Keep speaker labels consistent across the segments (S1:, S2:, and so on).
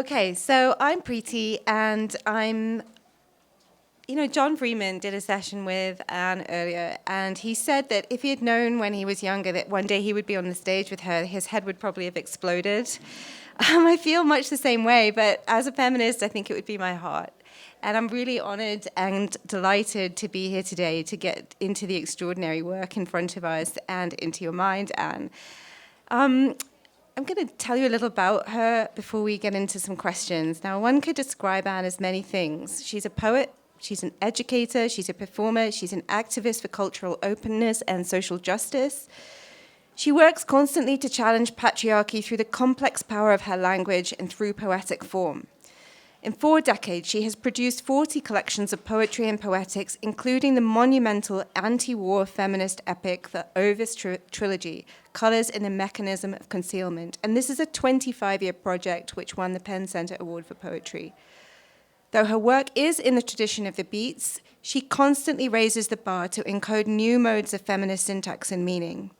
S1: Okay, so I'm Preti, and John Freeman did a session with Anne earlier, and he said that if he had known when he was younger that one day he would be on the stage with her, his head would probably have exploded. I feel much the same way, but as a feminist, I think it would be my heart. And I'm really honored and delighted to be here today to get into the extraordinary work in front of us and into your mind, Anne. I'm going to tell you a little about her before we get into some questions. Now, one could describe Anne as many things. She's a poet, she's an educator, she's a performer, she's an activist for cultural openness and social justice. She works constantly to challenge patriarchy through the complex power of her language and through poetic form. In 4 decades, she has produced 40 collections of poetry and poetics, including the monumental anti-war feminist epic, the Ovis Trilogy, Colors in a Mechanism of Concealment. And this is a 25-year project which won the Penn Center Award for Poetry. Though her work is in the tradition of the Beats, she constantly raises the bar to encode new modes of feminist syntax and meaning.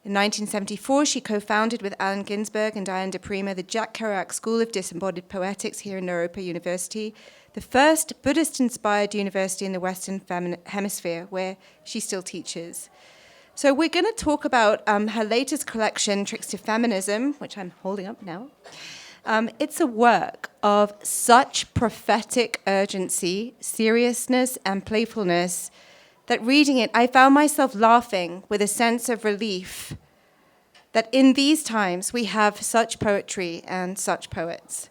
S1: In 1974, she co-founded with Allen Ginsberg and Diane DePrima the Jack Kerouac School of Disembodied Poetics here in Naropa University, the first Buddhist-inspired university in the Western Hemisphere, where she still teaches. So we're going to talk about her latest collection, Trickster Feminism, which I'm holding up now. It's a work of such prophetic urgency, seriousness, and playfulness that reading it, I found myself laughing with a sense of relief that in these times we have such poetry and such poets.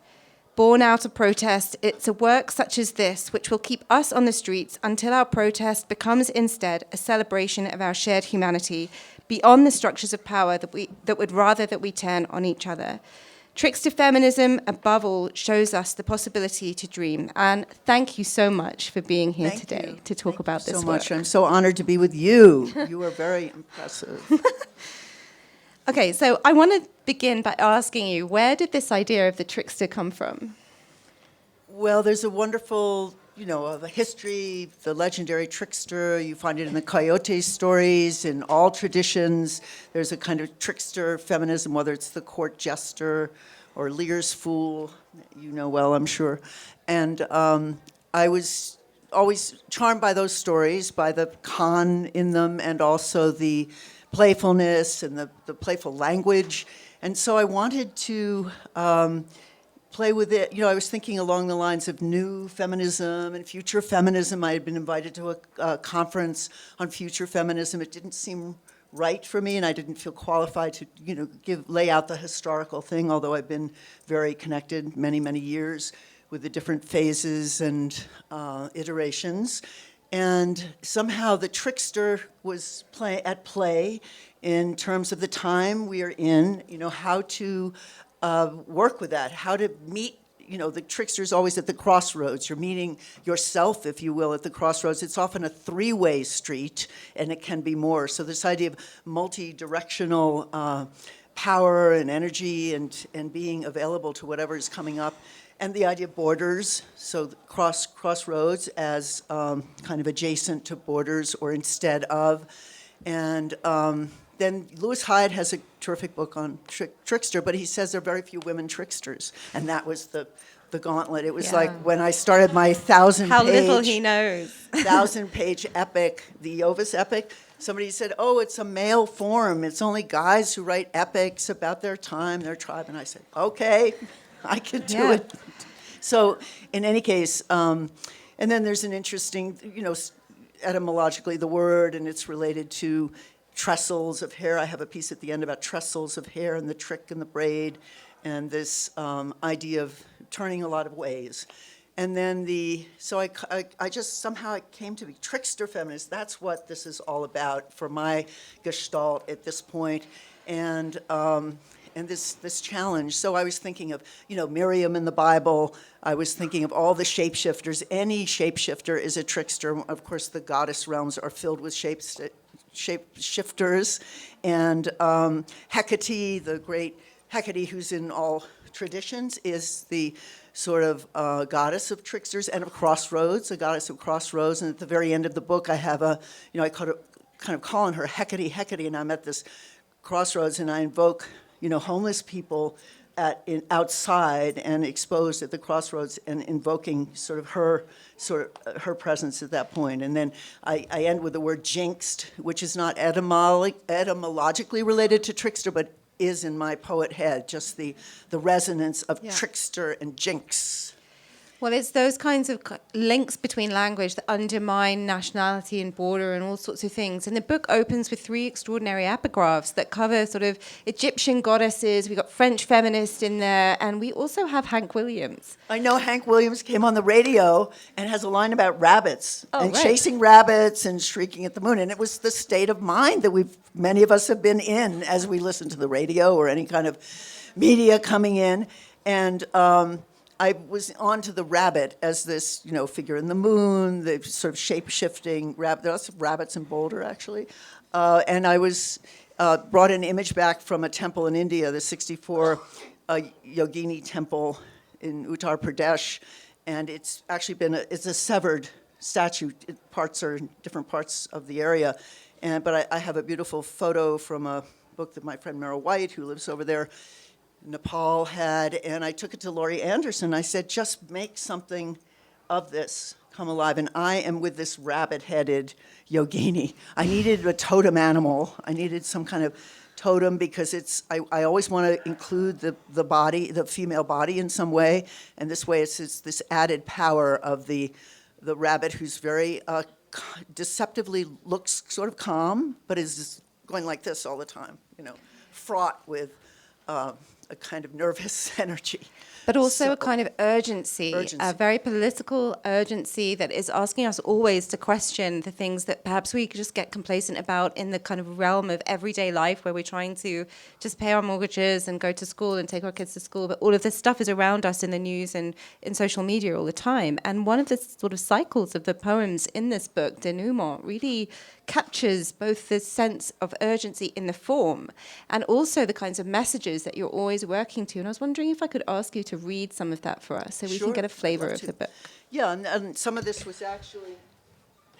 S1: Born out of protest, it's a work such as this which will keep us on the streets until our protest becomes instead a celebration of our shared humanity beyond the structures of power that would rather that we turn on each other. Trickster Feminism, above all, shows us the possibility to dream. And thank you so much for being here today to talk about this work.
S2: Thank you so much. I'm so honored to be with you. You are very impressive.
S1: Okay, so I want to begin by asking you, where did this idea of the trickster come from?
S2: Well, there's a wonderful, the history, the legendary trickster. You find it in the coyote stories, in all traditions. There's a kind of trickster feminism, whether it's the court jester or Lear's fool, you know well, I'm sure. And I was always charmed by those stories, by the con in them, and also the playfulness and the playful language. And so I wanted to play with it. I was thinking along the lines of new feminism and future feminism. I had been invited to a conference on future feminism. It didn't seem right for me, and I didn't feel qualified to, lay out the historical thing, although I've been very connected many, many years with the different phases and iterations. And somehow the trickster was at play in terms of the time we are in, how to work with that, how to meet, the trickster's always at the crossroads. You're meeting yourself, if you will, at the crossroads. It's often a 3-way street, and it can be more. So this idea of multi-directional power and energy and being available to whatever is coming up. And the idea of borders, so crossroads as kind of adjacent to borders or instead of. And then Lewis Hyde has a terrific book on trickster, but he says there are very few women tricksters. And that was the gauntlet. It was like when I started my 1,000-page...
S1: How little he knows.
S2: 1,000-page epic, the Ovis epic. Somebody said, it's a male form. It's only guys who write epics about their time, their tribe. And I said, okay, I can do it. So in any case, and then there's an interesting, etymologically the word, and it's related to trestles of hair. I have a piece at the end about trestles of hair and the trick and the braid, and this idea of turning a lot of ways. And then so I just somehow it came to be trickster feminist. That's what this is all about for my gestalt at this point. And this challenge. So I was thinking of, Miriam in the Bible. I was thinking of all the shapeshifters. Any shapeshifter is a trickster. Of course, the goddess realms are filled with shapeshifters. And Hecate, the great Hecate, who's in all traditions, is the sort of goddess of tricksters and of crossroads, a goddess of crossroads. And at the very end of the book, I have I kind of calling her Hecate, and I'm at this crossroads, and I invoke, homeless people outside and exposed at the crossroads and invoking her presence at that point. And then I end with the word jinxed, which is not etymologically related to trickster, but is in my poet head, just the resonance of trickster and jinx.
S1: Well, it's those kinds of links between language that undermine nationality and border and all sorts of things. And the book opens with 3 extraordinary epigraphs that cover sort of Egyptian goddesses. We got French feminists in there, and we also have Hank Williams.
S2: I know Hank Williams came on the radio and has a line about rabbits and
S1: right.
S2: chasing rabbits and shrieking at the moon. And it was the state of mind that many of us have been in as we listen to the radio or any kind of media coming in. And I was onto the rabbit as this, figure in the moon, the sort of shape-shifting rabbit. There are lots of rabbits in Boulder, actually. And I was brought an image back from a temple in India, the 64 Yogini temple in Uttar Pradesh. And it's actually it's a severed statue. Parts are in different parts of the area. But I have a beautiful photo from a book that my friend Meryl White, who lives over there, Nepal had, and I took it to Laurie Anderson. I said, just make something of this come alive. And I am with this rabbit-headed yogini. I needed a totem animal. I needed some kind of totem because I always want to include the body, the female body in some way. And this way it's this added power of the rabbit who's very deceptively looks sort of calm, but is just going like this all the time, fraught with a kind of nervous energy.
S1: But also a kind of urgency, a very political urgency that is asking us always to question the things that perhaps we just get complacent about in the kind of realm of everyday life where we're trying to just pay our mortgages and go to school and take our kids to school. But all of this stuff is around us in the news and in social media all the time. And one of the sort of cycles of the poems in this book, Denouement, really captures both the sense of urgency in the form and also the kinds of messages that you're always working to. And I was wondering if I could ask you to read some of that for us so we can get a flavor of the book.
S2: Yeah, and some of this was actually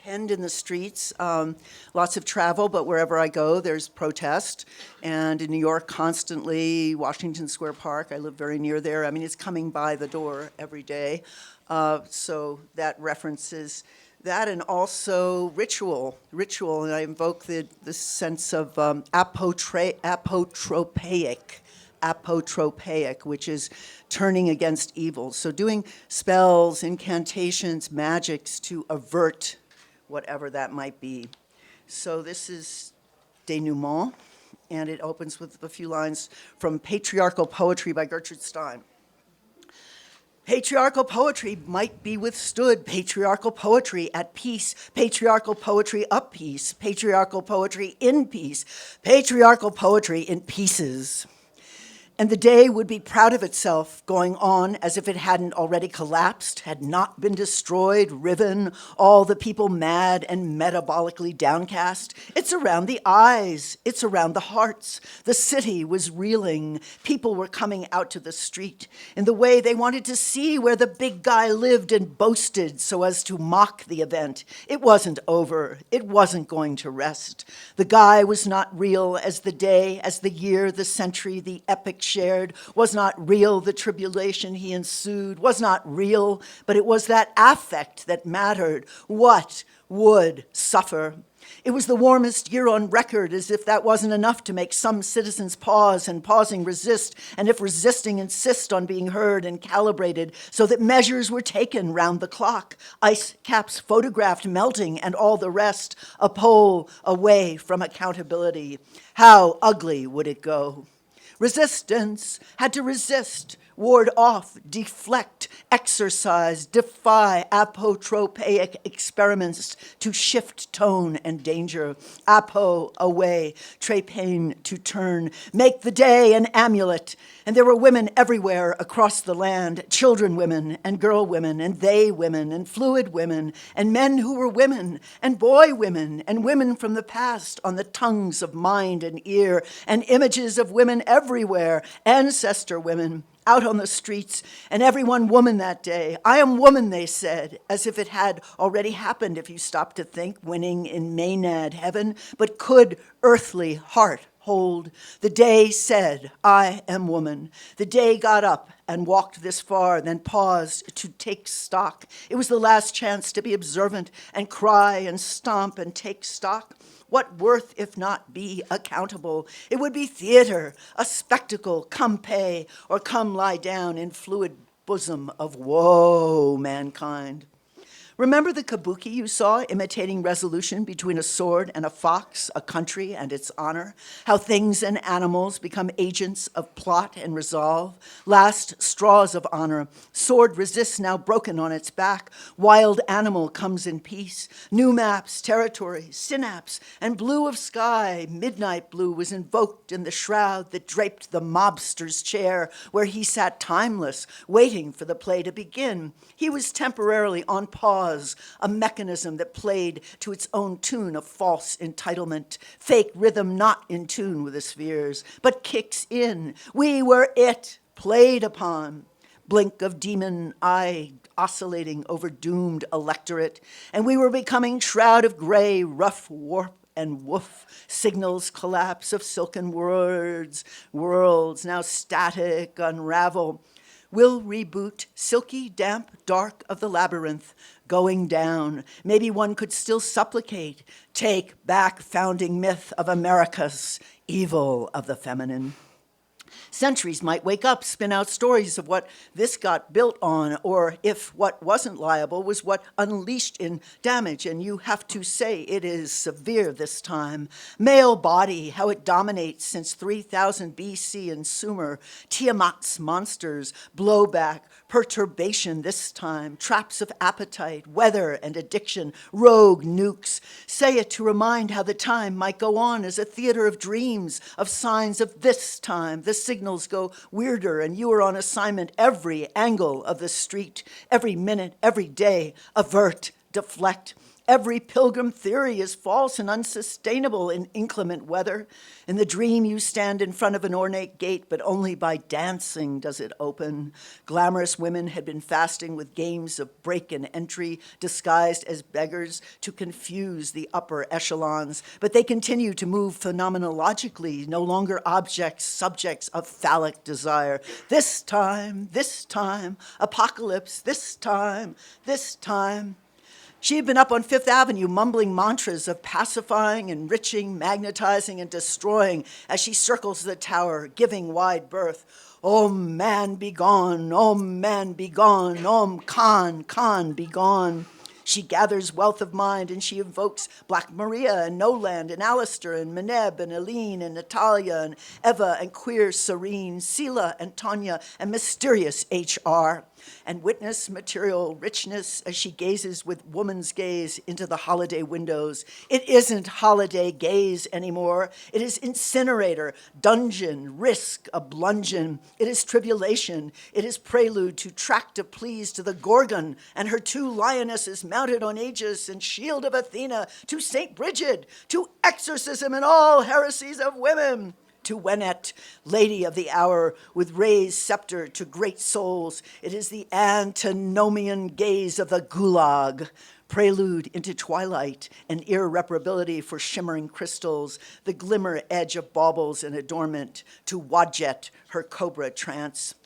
S2: penned in the streets. Lots of travel, but wherever I go, there's protest. And in New York, constantly, Washington Square Park, I live very near there. I mean, it's coming by the door every day. So that references that, and also ritual, and I invoke the sense of apotropaic, which is turning against evil. So doing spells, incantations, magics to avert whatever that might be. So this is Denouement, and it opens with a few lines from Patriarchal Poetry by Gertrude Stein. Patriarchal poetry might be withstood, patriarchal poetry at peace, patriarchal poetry of peace, patriarchal poetry in peace, patriarchal poetry in pieces. And the day would be proud of itself, going on as if it hadn't already collapsed, had not been destroyed, riven, all the people mad and metabolically downcast. It's around the eyes, it's around the hearts. The city was reeling. People were coming out to the street in the way they wanted to see where the big guy lived and boasted so as to mock the event. It wasn't over. It wasn't going to rest. The guy was not real as the day, as the year, the century, the epic shared, was not real, the tribulation he ensued, was not real, but it was that affect that mattered. What would suffer? It was the warmest year on record, as if that wasn't enough to make some citizens pause and pausing resist, and if resisting insist on being heard and calibrated so that measures were taken round the clock, ice caps photographed melting and all the rest, a pole away from accountability. How ugly would it go? Resistance had to resist, ward off, deflect, exercise, defy apotropaic experiments to shift tone and danger. Apo, away, trepain, to turn, make the day an amulet. And there were women everywhere across the land, children women and girl women and they women and fluid women and men who were women and boy women and women from the past on the tongues of mind and ear and images of women everywhere, ancestor women, out on the streets, and everyone woman that day. I am woman, they said, as if it had already happened if you stopped to think, winning in Maenad heaven. But could earthly heart hold. The day said, I am woman. The day got up and walked this far, then paused to take stock. It was the last chance to be observant and cry and stomp and take stock. What worth if not be accountable? It would be theater, a spectacle, come pay, or come lie down in fluid bosom of woe, mankind. Remember the kabuki you saw imitating resolution between a sword and a fox, a country and its honor? How things and animals become agents of plot and resolve? Last straws of honor. Sword resists, now broken on its back. Wild animal comes in peace. New maps, territory, synapse, and blue of sky. Midnight blue was invoked in the shroud that draped the mobster's chair, where he sat timeless, waiting for the play to begin. He was temporarily on pause, a mechanism that played to its own tune of false entitlement, fake rhythm not in tune with the spheres, but kicks in. We were it, played upon. Blink of demon eye oscillating over doomed electorate, and we were becoming shroud of gray, rough warp and woof, signals collapse of silken words, worlds now static, unravel. We'll reboot, silky, damp, dark of the labyrinth, going down. Maybe one could still supplicate, take back founding myth of America's evil of the feminine. Centuries might wake up, spin out stories of what this got built on, or if what wasn't liable was what unleashed in damage, and you have to say it is severe this time. Male body, how it dominates since 3000 BC in Sumer, Tiamat's monsters, blowback, perturbation this time, traps of appetite, weather and addiction, rogue nukes. Say it to remind how the time might go on as a theater of dreams, of signs of this time. The signals go weirder and you are on assignment every angle of the street, every minute, every day, avert, deflect. Every pilgrim theory is false and unsustainable in inclement weather. In the dream, you stand in front of an ornate gate, but only by dancing does it open. Glamorous women had been fasting with games of break and entry, disguised as beggars to confuse the upper echelons, but they continue to move phenomenologically, no longer objects, subjects of phallic desire. This time, apocalypse, this time. She had been up on Fifth Avenue mumbling mantras of pacifying, enriching, magnetizing, and destroying as she circles the tower, giving wide berth. Om man be gone, Om man be gone, Om Khan be gone. She gathers wealth of mind and she invokes Black Maria and Noland and Alistair and Meneb and Aline and Natalia and Eva and Queer Serene, Sela and Tanya and Mysterious HR. And witness material richness as she gazes with woman's gaze into the holiday windows. It isn't holiday gaze anymore. It is incinerator, dungeon, risk, a bludgeon. It is tribulation. It is prelude to tract of pleas to the Gorgon and her two lionesses mounted on Aegis and shield of Athena, to Saint Bridget, to exorcism and all heresies of women. To Wennet, lady of the hour, with raised scepter to great souls. It is the antinomian gaze of the gulag, prelude into twilight and irreparability for shimmering crystals, the glimmer edge of baubles and adornment, to Wadjet, her cobra trance.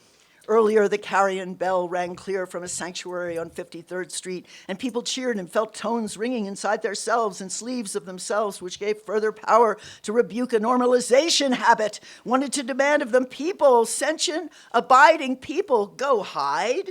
S2: Earlier, the carrion bell rang clear from a sanctuary on 53rd Street, and people cheered and felt tones ringing inside themselves and sleeves of themselves, which gave further power to rebuke a normalization habit, wanted to demand of them people, sentient, abiding people, go hide.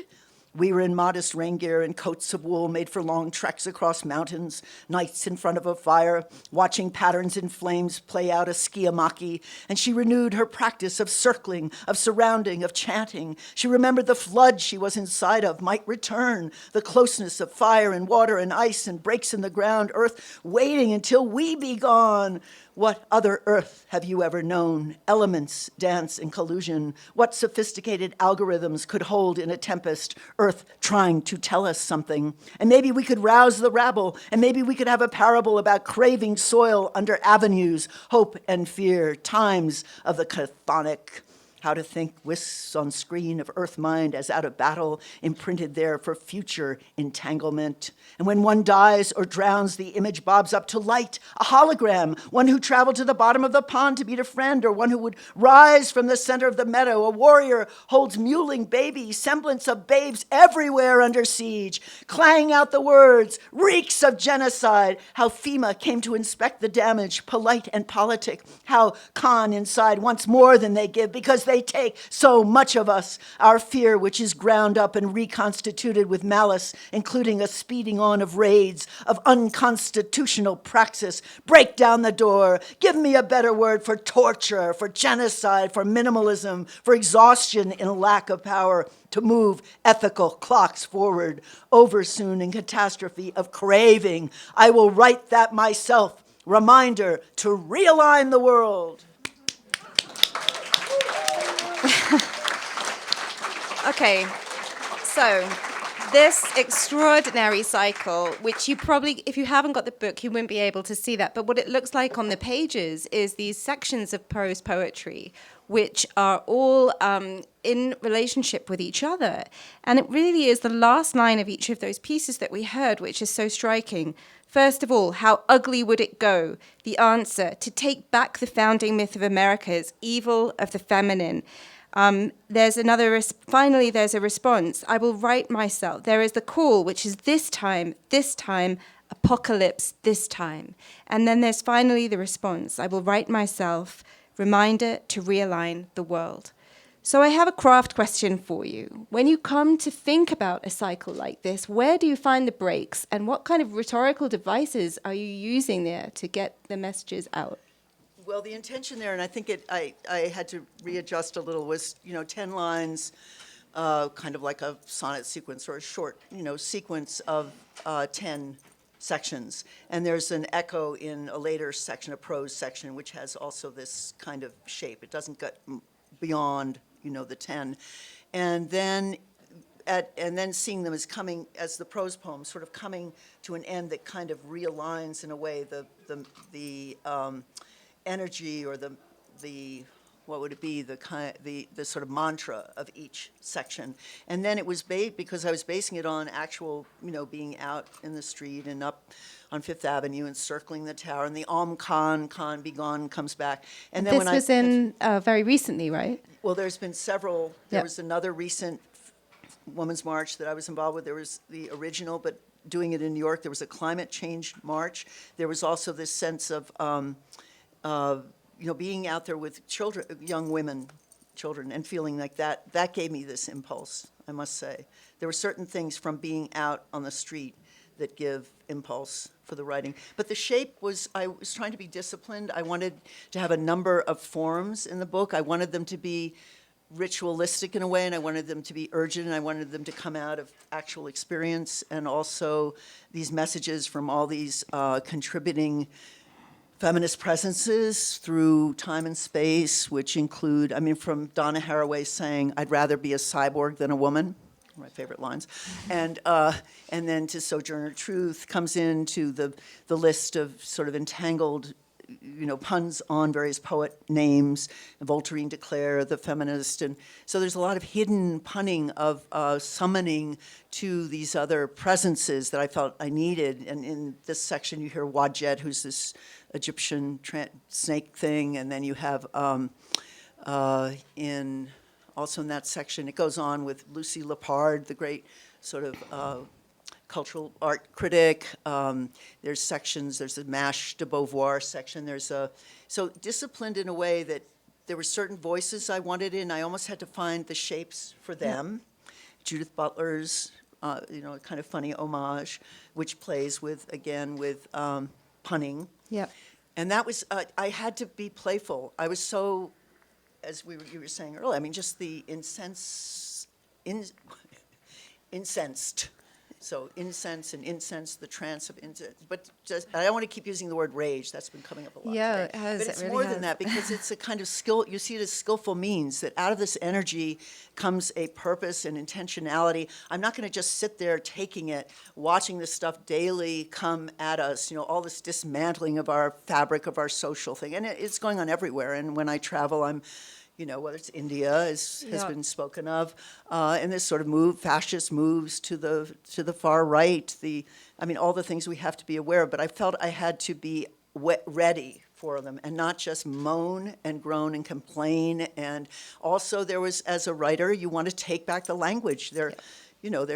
S2: We were in modest rain gear and coats of wool made for long treks across mountains, nights in front of a fire, watching patterns in flames play out a skiamaki, and she renewed her practice of circling, of surrounding, of chanting. She remembered the flood she was inside of might return, the closeness of fire and water and ice and breaks in the ground, earth waiting until we be gone. What other earth have you ever known? Elements, dance, and collusion. What sophisticated algorithms could hold in a tempest? Earth trying to tell us something. And maybe we could rouse the rabble, and maybe we could have a parable about craving soil under avenues, hope and fear, times of the chthonic. how to think wisps on screen of earth mind as out of battle, imprinted there for future entanglement. And when one dies or drowns, the image bobs up to light, a hologram, one who traveled to the bottom of the pond to meet a friend, or one who would rise from the center of the meadow. A warrior holds mewling babies, semblance of babes everywhere under siege, clang out the words, reeks of genocide, how FEMA came to inspect the damage, polite and politic, how Khan inside wants more than they give because they take so much of us, our fear which is ground up and reconstituted with malice, including a speeding on of raids, of unconstitutional praxis. Break down the door, give me a better word for torture, for genocide, for minimalism, for exhaustion in lack of power, to move ethical clocks forward, oversoon in catastrophe of craving. I will write that myself. Reminder to realign the world.
S1: Okay, so this extraordinary cycle, which you probably, if you haven't got the book, you wouldn't be able to see that. But what it looks like on the pages is these sections of prose poetry, which are all in relationship with each other. And it really is the last line of each of those pieces that we heard, which is so striking. First of all, how ugly would it go? The answer, to take back the founding myth of America is evil of the feminine. Finally, there's a response. I will write myself. There is the call, which is this time, apocalypse, this time. And then there's finally the response. I will write myself, reminder to realign the world. So I have a craft question for you. When you come to think about a cycle like this, where do you find the breaks, and what kind of rhetorical devices are you using there to get the messages out?
S2: Well, the intention there, and I think I had to readjust a little, was 10 lines, kind of like a sonnet sequence or a short sequence of 10 sections. And there's an echo in a later section, a prose section, which has also this kind of shape. It doesn't get beyond the 10, and then seeing them as coming as the prose poem, sort of coming to an end that kind of realigns in a way the energy or the what would it be, the sort of mantra of each section. And then it was because I was basing it on actual, being out in the street and up on Fifth Avenue and circling the tower, and the Khan, be gone, comes back. And then
S1: this was in very recently, right?
S2: Well, there's been several. There
S1: Yep.
S2: was another recent Women's March that I was involved with. There was the original, but doing it in New York. There was a climate change march. There was also this sense of being out there with children, young women, children, and feeling like that gave me this impulse, I must say. There were certain things from being out on the street that give impulse for the writing. But the shape was, I was trying to be disciplined. I wanted to have a number of forms in the book. I wanted them to be ritualistic in a way, and I wanted them to be urgent, and I wanted them to come out of actual experience, and also these messages from all these contributing feminist presences through time and space, which include, from Donna Haraway saying, "I'd rather be a cyborg than a woman," my favorite lines, and then to Sojourner Truth comes into the list of sort of entangled, puns on various poet names, Voltairine de Cleyre, the feminist, and so there's a lot of hidden punning of summoning to these other presences that I felt I needed. And in this section, you hear Wadjet, who's this Egyptian snake thing, and then you have also in that section, it goes on with Lucy Lepard, the great sort of cultural art critic. There's sections, there's a Mash de Beauvoir section. So disciplined in a way that there were certain voices I wanted in. I almost had to find the shapes for them. Yeah. Judith Butler's, kind of funny homage, which plays with punning.
S1: Yeah.
S2: And that was, I had to be playful. I was so, as you were saying earlier, just the incensed. So incense and incense, the trance of incense. But I don't want to keep using the word rage. That's been coming up a lot.
S1: Yeah,
S2: today.
S1: it has.
S2: But it's
S1: it really
S2: more
S1: has.
S2: than that, because it's a kind of skill. You see it as skillful means, that out of this energy comes a purpose and intentionality. I'm not going to just sit there taking it, watching this stuff daily come at us, all this dismantling of our fabric, of our social thing. And it's going on everywhere. And when I travel, I'm whether it's India has
S1: Yeah.
S2: been spoken of, and this sort of fascist moves to the far right. All the things we have to be aware of. But I felt I had to be ready for them and not just moan and groan and complain. And also, there was, as a writer, you want to take back the language. They're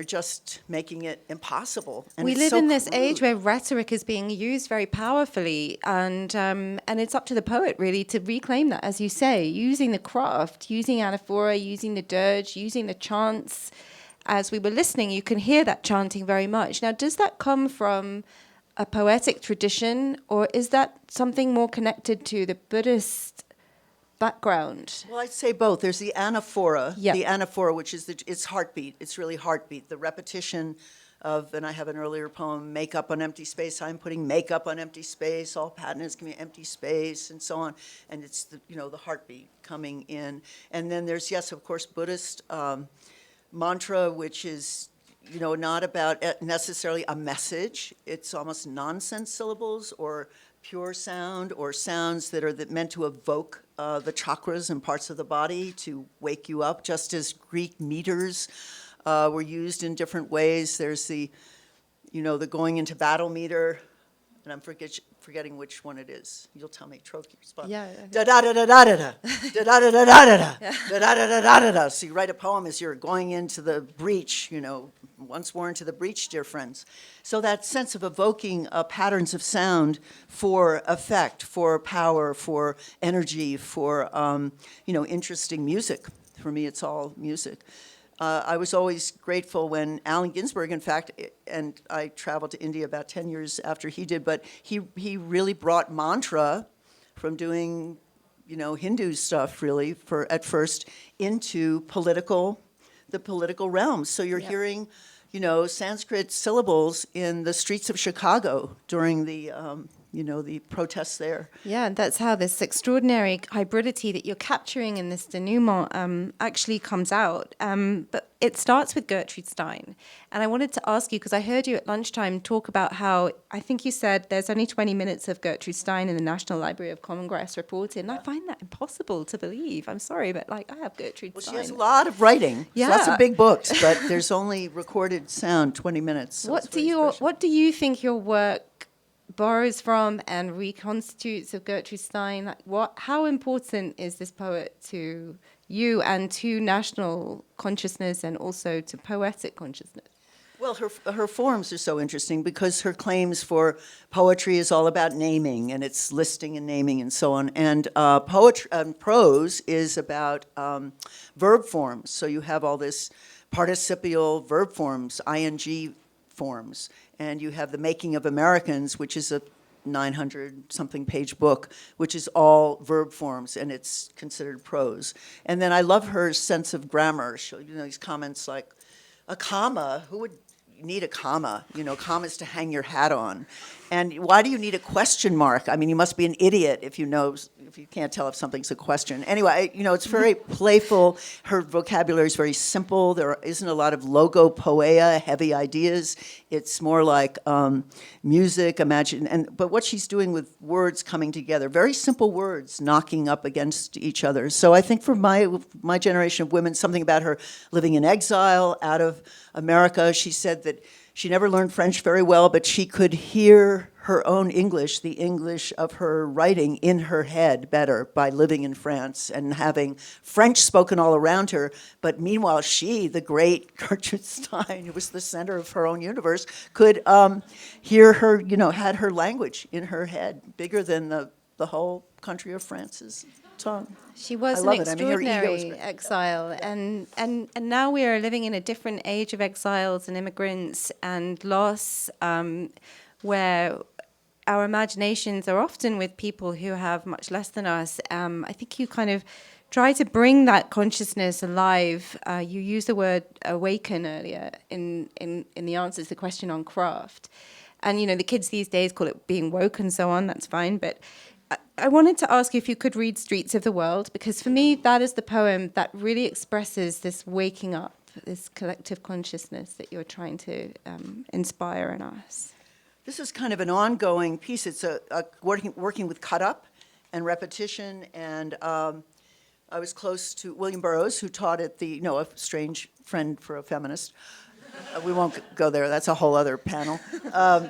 S2: just making it impossible. And
S1: We
S2: it's
S1: live
S2: so
S1: in this
S2: crude.
S1: age where rhetoric is being used very powerfully, and it's up to the poet really to reclaim that, as you say, using the craft, using anaphora, using the dirge, using the chants. As we were listening, you can hear that chanting very much. Now, does that come from a poetic tradition, or is that something more connected to the Buddhist background?
S2: Well, I'd say both. There's the anaphora.
S1: Yep.
S2: The anaphora, which is it's heartbeat. It's really heartbeat. The repetition of, and I have an earlier poem, makeup on empty space. I'm putting makeup on empty space. All pattern is giving me empty space, and so on. And it's the heartbeat coming in. And then there's, yes, of course, Buddhist mantra, which is not about necessarily a message. It's almost nonsense syllables or pure sound or sounds that are meant to evoke the chakras and parts of the body to wake you up, just as Greek meters were used in different ways. There's the going into battle meter, and I'm forgetting which one it is. You'll tell me. Troke, respond.
S1: Yeah.
S2: Da da da da da da da da da da da da da da da da da da da. So you write a poem as you're going into the breach. Once more into the breach, dear friends. So that sense of evoking patterns of sound for effect, for power, for energy, for interesting music. For me, it's all music. I was always grateful when Allen Ginsberg, in fact, and I traveled to India about 10 years after he did, but he really brought mantra from doing, Hindu stuff really at first into the political realm. So you're hearing, Sanskrit syllables in the streets of Chicago during the protests there.
S1: Yeah, and that's how this extraordinary hybridity that you're capturing in this denouement actually comes out. But it starts with Gertrude Stein. And I wanted to ask you, because I heard you at lunchtime talk about how, I think you said there's only 20 minutes of Gertrude Stein in the National Library of Congress reported. And I find that impossible to believe. I'm sorry, but I have Gertrude Stein.
S2: She has a lot of writing, lots of big books, but there's only recorded sound, 20 minutes. So
S1: what do you think your work borrows from and reconstitutes of Gertrude Stein? How important is this poet to you and to national consciousness and also to poetic consciousness?
S2: Well, her forms are so interesting because her claims for poetry is all about naming, and it's listing and naming and so on. And prose is about verb forms. So you have all this participial verb forms, ing forms. And you have The Making of Americans, which is a 900-something page book, which is all verb forms, and it's considered prose. And then I love her sense of grammar. These comments like, a comma, who would need a comma? Commas to hang your hat on. And why do you need a question mark? You must be an idiot if you can't tell if something's a question. Anyway, it's very playful. Her vocabulary is very simple. There isn't a lot of logopoeia, heavy ideas. It's more like music, but what she's doing with words coming together, very simple words knocking up against each other. So I think for my generation of women, something about her living in exile out of America. She said that she never learned French very well, but she could hear her own English, the English of her writing, in her head better by living in France and having French spoken all around her. But meanwhile, she, the great Gertrude Stein, who was the center of her own universe, could hear her, had her language in her head, bigger than the whole country of France's tongue.
S1: She was an extraordinary exile, and now we are living in a different age of exiles and immigrants and loss, where our imaginations are often with people who have much less than us. I think you kind of try to bring that consciousness alive. You used the word awaken earlier in the answers to the question on craft. And, the kids these days call it being woke and so on. That's fine, but I wanted to ask you if you could read Streets of the World, because for me, that is the poem that really expresses this waking up, this collective consciousness that you're trying to inspire in us.
S2: This is kind of an ongoing piece. It's working with cut up and repetition and I was close to William Burroughs, who taught at the, a strange friend for a feminist. We won't go there, that's a whole other panel.
S1: We're going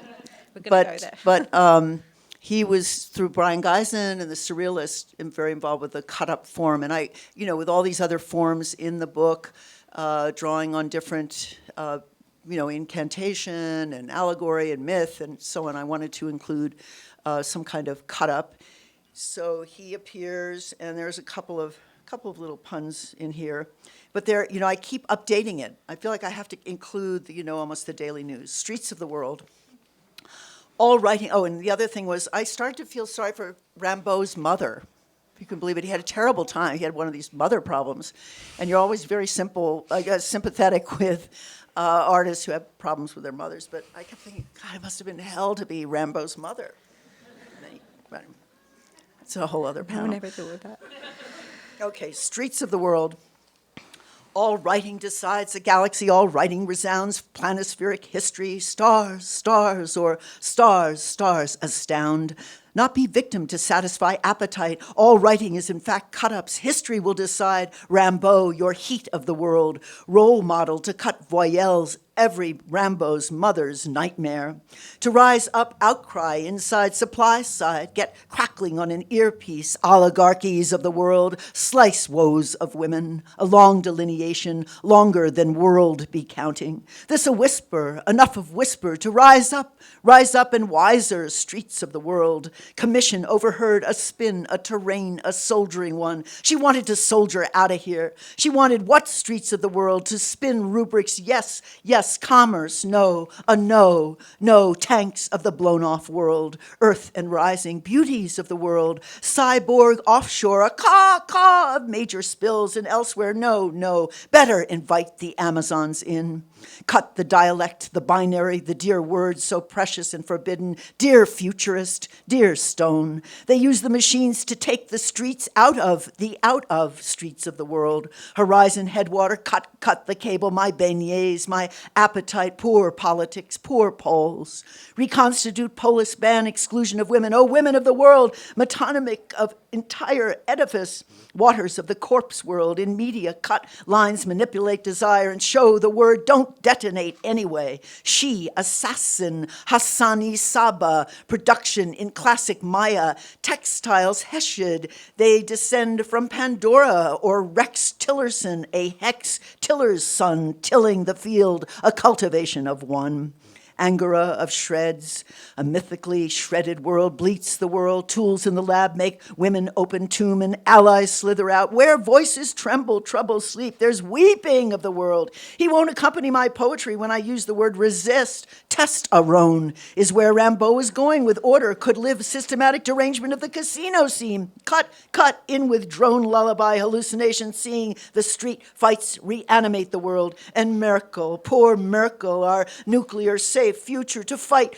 S1: to go there.
S2: But he was, through Brian Geisen and the Surrealists, very involved with the cut-up form. And I, with all these other forms in the book, drawing on different, incantation and allegory and myth and so on, I wanted to include some kind of cut-up. So he appears, and there's a couple of little puns in here. But there, I keep updating it. I feel like I have to include, almost the daily news. Streets of the world. All writing, and the other thing was, I started to feel sorry for Rimbaud's mother. If you can believe it, he had a terrible time. He had one of these mother problems. And you're always very sympathetic with artists who have problems with their mothers. But I kept thinking, God, it must have been hell to be Rimbaud's mother. It's a whole other panel.
S1: I never thought of that.
S2: Okay, streets of the world. All writing decides the galaxy, all writing resounds planispheric history. Stars, stars, or stars, stars astound. Not be victim to satisfy appetite. All writing is in fact cut-ups. History will decide. Rimbaud, your heat of the world. Role model to cut voyelles. Every Rimbaud's mother's nightmare. To rise up, outcry inside supply side, get crackling on an earpiece, oligarchies of the world, slice woes of women, a long delineation, longer than world be counting. This a whisper, enough of whisper, to rise up and wiser, streets of the world. Commission overheard, a spin, a terrain, a soldiering one. She wanted to soldier out of here. She wanted what streets of the world? To spin rubrics, yes, yes, commerce, no, a no, no, tanks of the blown-off world, earth and rising, beauties of the world, cyborg offshore, a caw of major spills, and elsewhere, no, no, better invite the Amazons in. Cut the dialect, the binary, the dear words so precious and forbidden, dear futurist, dear stone. They use the machines to take the streets out of streets of the world. Horizon headwater, cut the cable, my beignets, my appetite, poor politics, poor polls. Reconstitute polis ban, exclusion of women, oh women of the world, metonymic of entire edifice. Waters of the corpse world, in media, cut lines, manipulate desire, and show the word, don't detonate anyway. She, assassin, Hassani Saba, production in classic Maya, textiles, Hesiod, they descend from Pandora, or Rex Tillerson, a hex tiller's son, tilling the field, a cultivation of one. Angora of shreds, a mythically shredded world bleats the world, tools in the lab make women open tomb and allies slither out. Where voices tremble, trouble sleep, there's weeping of the world. He won't accompany my poetry when I use the word resist. Testosterone is where Rimbaud is going with order, could live systematic derangement of the casino scene. Cut in with drone lullaby hallucination, seeing the street fights reanimate the world. And Merkel, poor Merkel, our nuclear safe future to fight,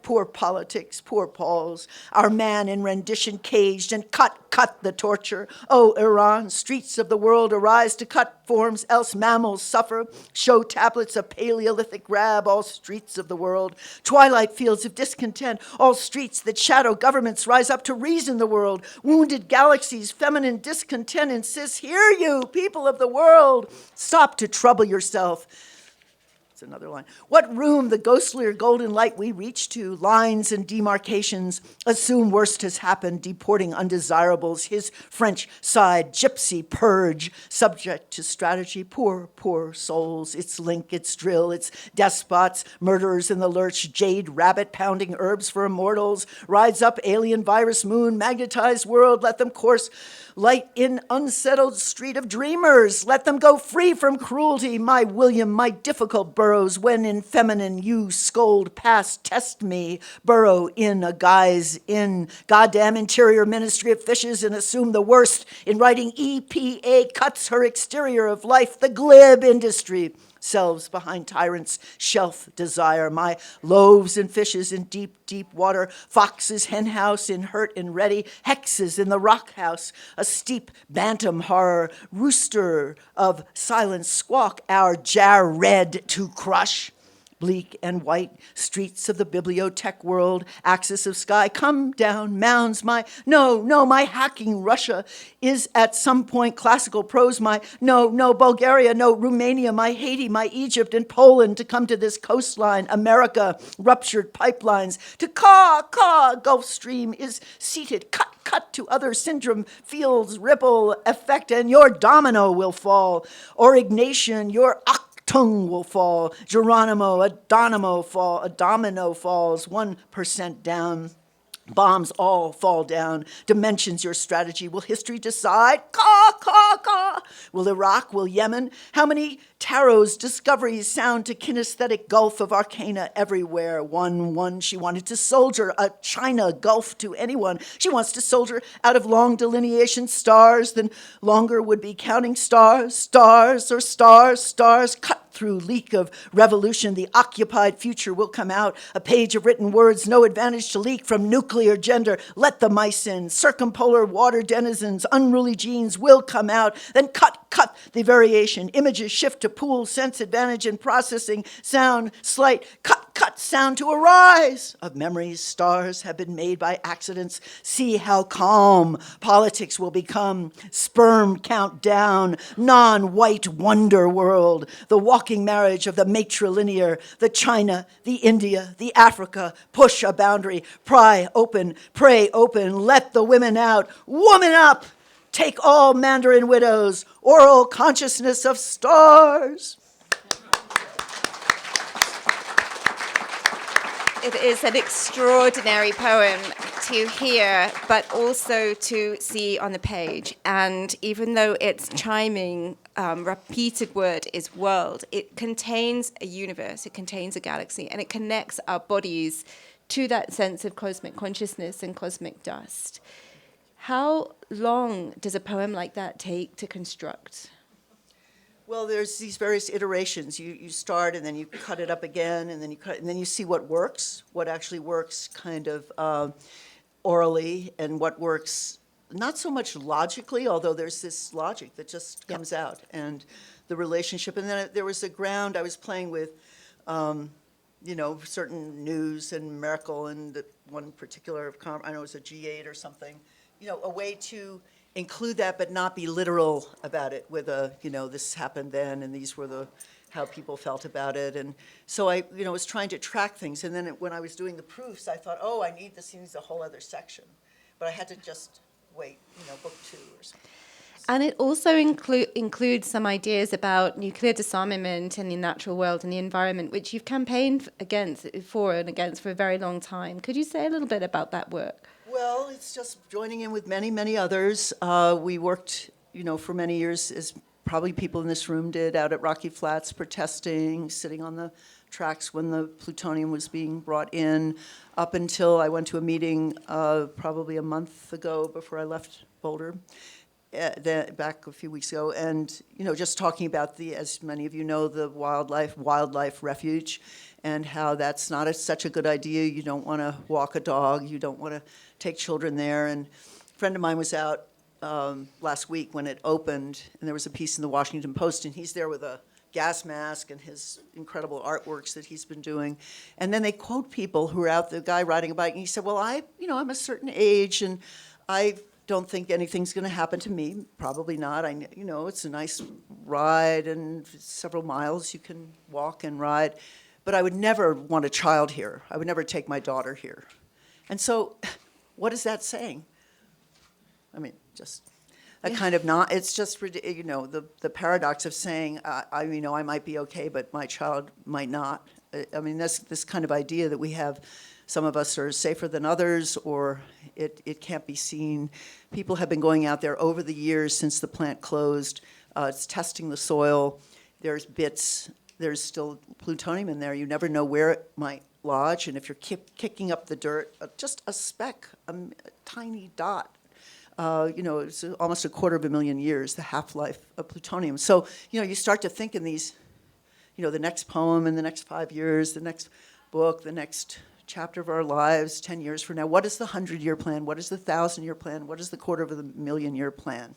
S2: poor politics, poor Pauls, our man in rendition caged, and cut the torture. Oh, Iran, streets of the world arise to cut forms, else mammals suffer. Show tablets of Paleolithic rab, all streets of the world. Twilight fields of discontent, all streets that shadow governments rise up to reason the world. Wounded galaxies, feminine discontent insists, hear you, people of the world. Stop to trouble yourself. Another line. What room the ghostlier golden light we reach to, lines and demarcations, assume worst has happened, deporting undesirables, his French side, gypsy purge, subject to strategy, poor souls, its link, its drill, its despots, murderers in the lurch, jade rabbit pounding herbs for immortals, rides up alien virus moon, magnetized world, let them course light in unsettled street of dreamers, let them go free from cruelty, my William, my difficult burrows, when in feminine you scold past, test me, burrow in a guise in goddamn interior ministry of fishes and assume the worst in writing EPA cuts her exterior of life, the glib industry. Selves behind tyrants' shelf desire, my loaves and fishes in deep water, foxes henhouse in hurt and ready, hexes in the rock house, a steep bantam horror, rooster of silent squawk, our jar red to crush. bleak and white, streets of the bibliotech world, axis of sky, come down, mounds, my hacking Russia is at some point classical prose, no, Bulgaria, no, Romania, my Haiti, my Egypt, and Poland to come to this coastline, America, ruptured pipelines, to Gulf Stream is seated, cut to other syndrome, fields, ripple, effect, and your domino will fall, or Ignatian, your tongue will fall. Geronimo, a domino falls, 1% down. Bombs all fall down. Dimensions your strategy. Will history decide? Will Iraq? Will Yemen? How many tarots, discoveries sound to kinesthetic gulf of arcana everywhere? One, she wanted to soldier a China gulf to anyone. She wants to soldier out of long delineation stars, then longer would be counting stars, cut through leak of revolution. The occupied future will come out. A page of written words, no advantage to leak from nuclear gender. Let the mice in. Circumpolar water denizens, unruly genes will come out. Then cut the variation. Images shift to pool, sense advantage in processing. Sound, slight, cut sound to arise. Of memories, stars have been made by accidents. See how calm politics will become. Sperm count down, non-white wonder world. The walking marriage of the matrilinear, the China, the India, the Africa. Push a boundary, pry open, pray open, let the women out. Woman up! Take all Mandarin widows, oral consciousness of stars.
S1: It is an extraordinary poem to hear, but also to see on the page. And even though its chiming, repeated word is world, it contains a universe, it contains a galaxy, and it connects our bodies to that sense of cosmic consciousness and cosmic dust. How long does a poem like that take to construct?
S2: Well, there's these various iterations. You start and then you cut it up again, and then you cut, and then you see what works, what actually works kind of orally, and what works not so much logically, although there's this logic that just comes out, and the relationship. And then there was a ground I was playing with, certain news and Merkel and one particular, I don't know, it was a G8 or something, a way to include that but not be literal about it with this happened then and these were how people felt about it. And so I was trying to track things, and then when I was doing the proofs I thought, this needs a whole other section, but I had to just wait, book 2 or something.
S1: And it also includes some ideas about nuclear disarmament and the natural world and the environment, which you've campaigned for a very long time. Could you say a little bit about that work?
S2: Well, it's just joining in with many, many others. We worked, for many years, as probably people in this room did, out at Rocky Flats protesting, sitting on the tracks when the plutonium was being brought in, up until I went to a meeting probably a month ago before I left Boulder, back a few weeks ago, and just talking about as many of you know, the wildlife refuge, and how that's not such a good idea. You don't want to walk a dog. You don't want to take children there. And a friend of mine was out last week when it opened, and there was a piece in the Washington Post, and he's there with a gas mask and his incredible artworks that he's been doing. And then they quote people who are out, the guy riding a bike, and he said, well, I'm a certain age, and I don't think anything's going to happen to me. Probably not. It's a nice ride, and several miles you can walk and ride. But I would never want a child here. I would never take my daughter here. And so what is that saying? I mean, just a kind of not, it's just, the paradox of saying, I might be okay, but my child might not. I mean, that's this kind of idea that we have, some of us are safer than others, or it can't be seen. People have been going out there over the years since the plant closed. It's testing the soil. There's still plutonium in there. You never know where it might lodge, and if you're kicking up the dirt, just a speck, a tiny dot, it's almost 250,000 years, the half-life of plutonium. So, you start to think in these, the next poem in the next 5 years, the next book, the next chapter of our lives, 10 years from now. What is the 100-year plan? What is the 1,000-year plan? What is the 250,000-year plan?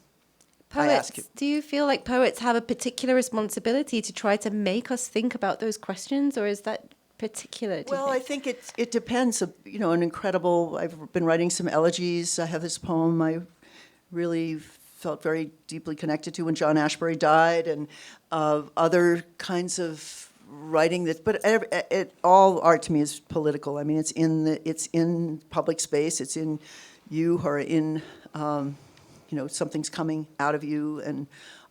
S1: Poets, do you feel like poets have a particular responsibility to try to make us think about those questions, or is that particular, do
S2: Well,
S1: you
S2: I
S1: think?
S2: think it depends. An incredible. I've been writing some elegies. I have this poem I really felt very deeply connected to when John Ashbery died, and other kinds of writing that. But all art to me is political. I mean, it's in public space. It's in you, or in something's coming out of you and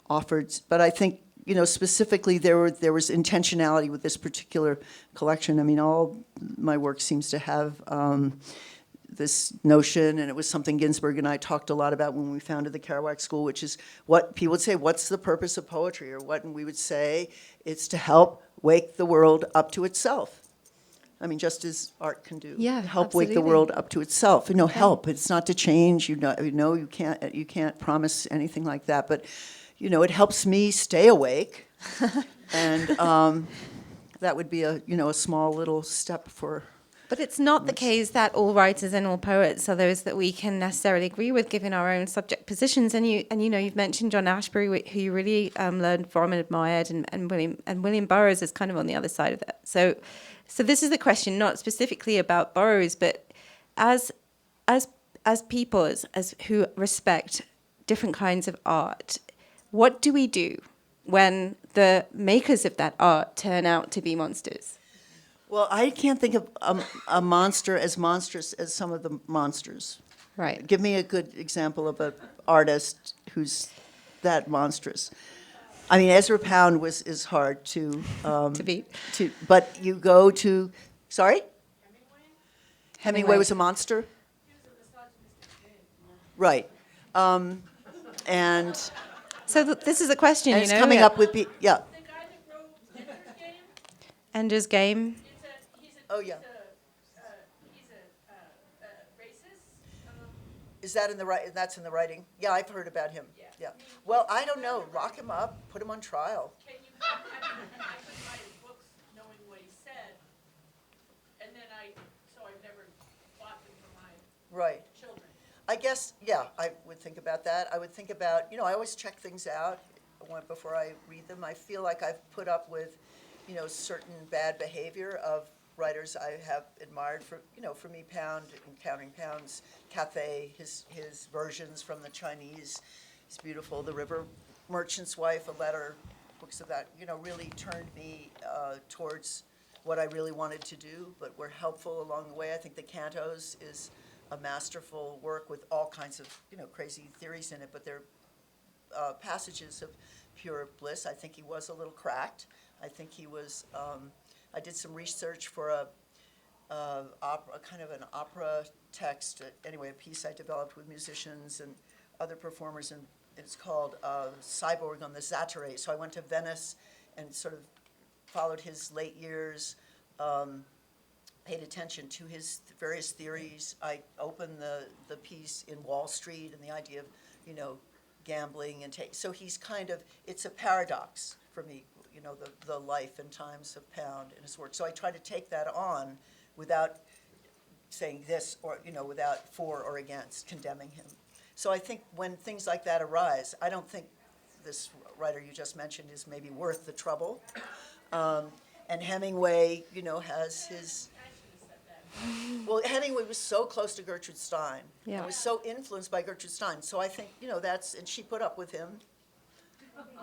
S2: offered. But I think, specifically there was intentionality with this particular collection. I mean, all my work seems to have this notion, and it was something Ginsberg and I talked a lot about when we founded the Kerouac School, which is what people would say, what's the purpose of poetry, or what, and we would say it's to help wake the world up to itself. I mean, just as art can do.
S1: Yeah,
S2: help wake the
S1: absolutely.
S2: world up to itself. Help. It's not to change. You can't promise anything like that. But, it helps me stay awake, and that would be a small little step for.
S1: But it's not the case that all writers and all poets are those that we can necessarily agree with, given our own subject positions. And you've mentioned John Ashbery, who you really learned from and admired, and William Burroughs is kind of on the other side of that. So this is the question, not specifically about Burroughs, but as people, as who respect different kinds of art, what do we do when the makers of that art turn out to be monsters?
S2: Well, I can't think of a monster as monstrous as some of the monsters.
S1: Right.
S2: Give me a good example of an artist who's that monstrous. I mean, Ezra Pound is hard to
S1: beat.
S2: But you go to, sorry? Hemingway was a monster? Right. And
S1: So this is a question,
S2: it's coming up with, yeah.
S3: The guy that wrote Ender's Game?
S1: Ender's Game.
S2: Oh, yeah.
S3: He's a racist.
S2: Is that in the right? That's in the writing? Yeah, I've heard about him.
S3: Yeah.
S2: Well, I don't know. Lock him up. Put him on trial.
S3: Can you? I couldn't buy his books knowing what he said, and then I've never bought them for my
S2: Right.
S3: children.
S2: I guess, yeah, I would think about that. I would think about, I always check things out before I read them. I feel like I've put up with, certain bad behavior of writers I have admired. For me, Pound, Encountering Pound's Cathay, his versions from the Chinese, is beautiful. The River Merchant's Wife, a letter, books of that, really turned me towards what I really wanted to do, but were helpful along the way. I think the Cantos is a masterful work with all kinds of, crazy theories in it, but they're passages of pure bliss. I think he was a little cracked. I think he was, I did some research for a kind of an opera text, a piece I developed with musicians and other performers, and it's called Cyborg on the Zattere. So I went to Venice and sort of followed his late years, paid attention to his various theories. I opened the piece in Wall Street and the idea of, gambling and so he's kind of, it's a paradox for me, the life and times of Pound and his work. So I try to take that on without saying this or, without for or against, condemning him. So I think when things like that arise, I don't think this writer you just mentioned is maybe worth the trouble. And Hemingway, has his. Well, Hemingway was so close to Gertrude Stein.
S1: Yeah.
S2: And was so influenced by Gertrude Stein. So I think, and she put up with him.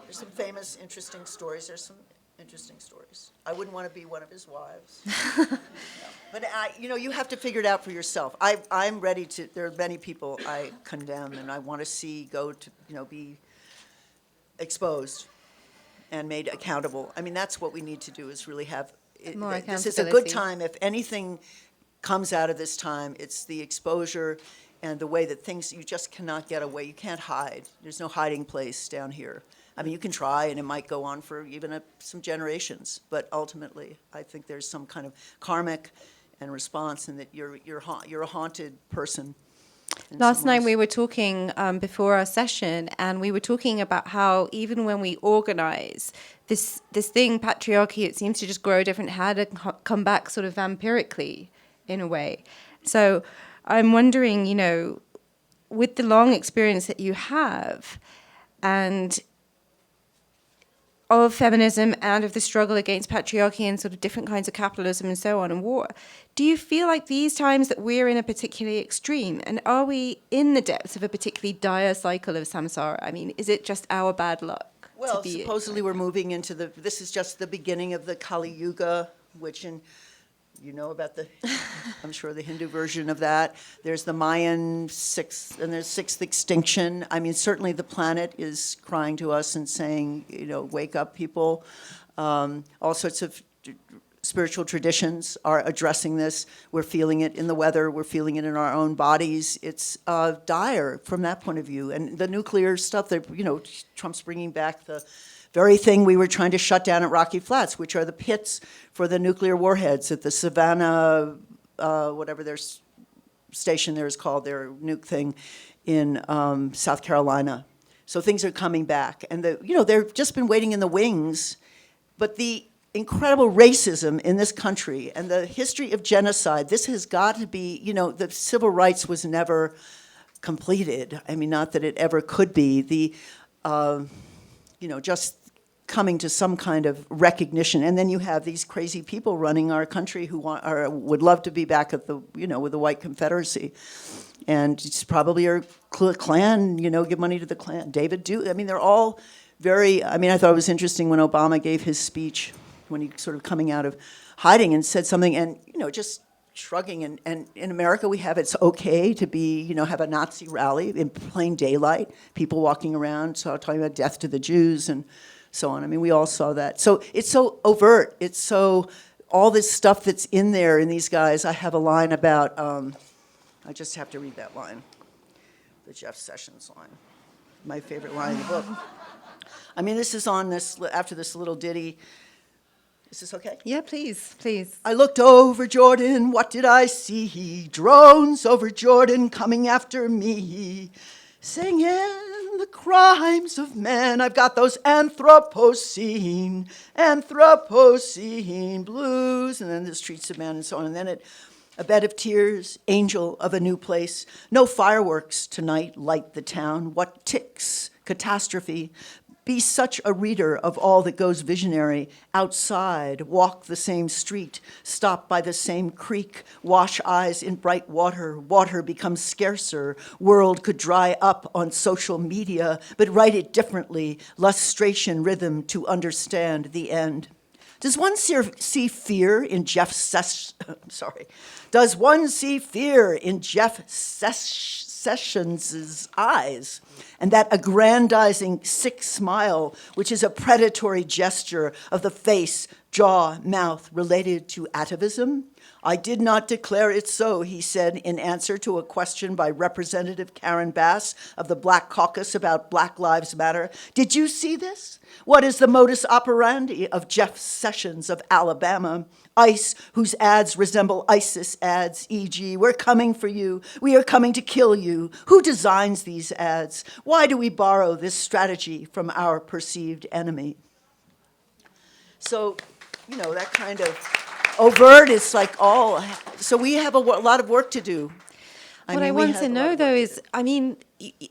S2: There's some famous, interesting stories. There's some interesting stories. I wouldn't want to be one of his wives. No. But you have to figure it out for yourself. I'm ready to, there are many people I condemn and I want to see go to, be exposed and made accountable. I mean, that's what we need to do, is really have,
S1: More
S2: this is a good
S1: accountability.
S2: time. If anything comes out of this time, it's the exposure and the way that things, you just cannot get away. You can't hide. There's no hiding place down here. I mean, you can try, and it might go on for even some generations, but ultimately, I think there's some kind of karmic and response, and that you're a haunted person. in
S1: Last
S2: some
S1: night
S2: ways.
S1: we were talking before our session, and we were talking about how even when we organize this thing, patriarchy, it seems to just grow a different head and come back sort of vampirically in a way. So I'm wondering, with the long experience that you have, and of feminism and of the struggle against patriarchy and sort of different kinds of capitalism and so on and war. Do you feel like these times that we're in a particularly extreme, and are we in the depths of a particularly dire cycle of samsara? I mean, is it just our bad luck?
S2: Well, supposedly we're moving into this is just the beginning of the Kali Yuga, which you know about I'm sure the Hindu version of that. There's the Mayan sixth, and there's sixth extinction. I mean, certainly the planet is crying to us and saying, wake up, people. All sorts of spiritual traditions are addressing this. We're feeling it in the weather. We're feeling it in our own bodies. It's dire from that point of view. And the nuclear stuff that, Trump's bringing back the very thing we were trying to shut down at Rocky Flats, which are the pits for the nuclear warheads at the Savannah, whatever their station there is called, their nuke thing in South Carolina. So things are coming back. And, they've just been waiting in the wings. But the incredible racism in this country and the history of genocide, this has got to be, the civil rights was never completed. I mean, not that it ever could be. The, just coming to some kind of recognition. And then you have these crazy people running our country who would love to be back at with the white Confederacy. And it's probably your Klan, give money to the Klan. David Duke, I mean, they're all I thought it was interesting when Obama gave his speech, when he sort of coming out of hiding and said something, and, just shrugging. And in America, we have it's okay to be, have a Nazi rally in plain daylight, people walking around, talking about death to the Jews and so on. I mean, we all saw that. So it's so overt. It's so, all this stuff that's in there in these guys. I have a line about, I just have to read that line, the Jeff Sessions line, my favorite line in the book. I mean, this is on this, after this little ditty. Is this okay?
S1: Yeah, please, please.
S2: I looked over Jordan, what did I see? Drones over Jordan coming after me, singing the crimes of men. I've got those Anthropocene blues, and then the streets of man and so on. And then a bed of tears, angel of a new place. No fireworks tonight light the town. What ticks? Catastrophe. Be such a reader of all that goes visionary. Outside, walk the same street, stop by the same creek, wash eyes in bright water. Water becomes scarcer. World could dry up on social media, but write it differently. Lustration rhythm to understand the end. Does one see fear in Jeff Does one see fear in Jeff Sessions' eyes, and that aggrandizing sick smile, which is a predatory gesture of the face, jaw, mouth, related to atavism? I did not declare it so, he said in answer to a question by Representative Karen Bass of the Black Caucus about Black Lives Matter. Did you see this? What is the modus operandi of Jeff Sessions of Alabama? ICE, whose ads resemble ISIS ads, e.g., we're coming for you, we are coming to kill you. Who designs these ads? Why do we borrow this strategy from our perceived enemy? So, that kind of overt is like all, so we have a lot of work to do.
S1: What I want to know, though, is,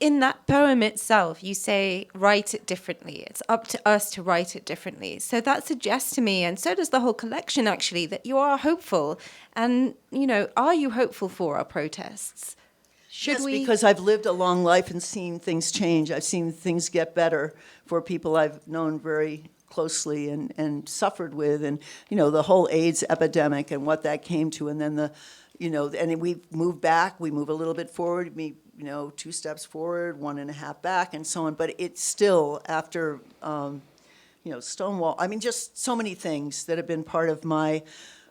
S1: in that poem itself, you say, write it differently. It's up to us to write it differently. So that suggests to me, and so does the whole collection, actually, that you are hopeful. And, are you hopeful for our protests?
S2: Yes, because I've lived a long life and seen things change. I've seen things get better for people I've known very closely and suffered with. And, the whole AIDS epidemic and what that came to, and then and we move back, we move a little bit forward, 2 steps forward, 1.5 back, and so on. But it's still after, Stonewall. Just so many things that have been part of my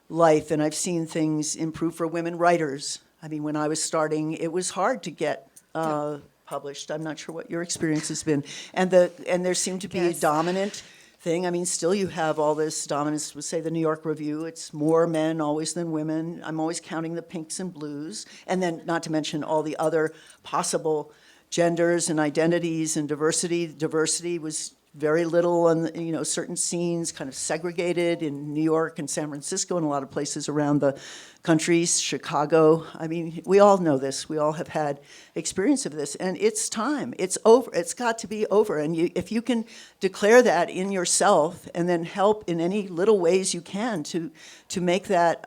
S2: life, and I've seen things improve for women writers. When I was starting, it was hard to get published. I'm not sure what your experience has been, and there seemed to be a dominant thing. Still you have all this dominance with, say, the New York Review. It's more men always than women. I'm always counting the pinks and blues. And then not to mention all the other possible genders and identities and diversity. Diversity was very little on, certain scenes, kind of segregated in New York and San Francisco and a lot of places around the country, Chicago. I mean, we all know this. We all have had experience of this. And it's time. It's over. It's got to be over. And if you can declare that in yourself and then help in any little ways you can to make that,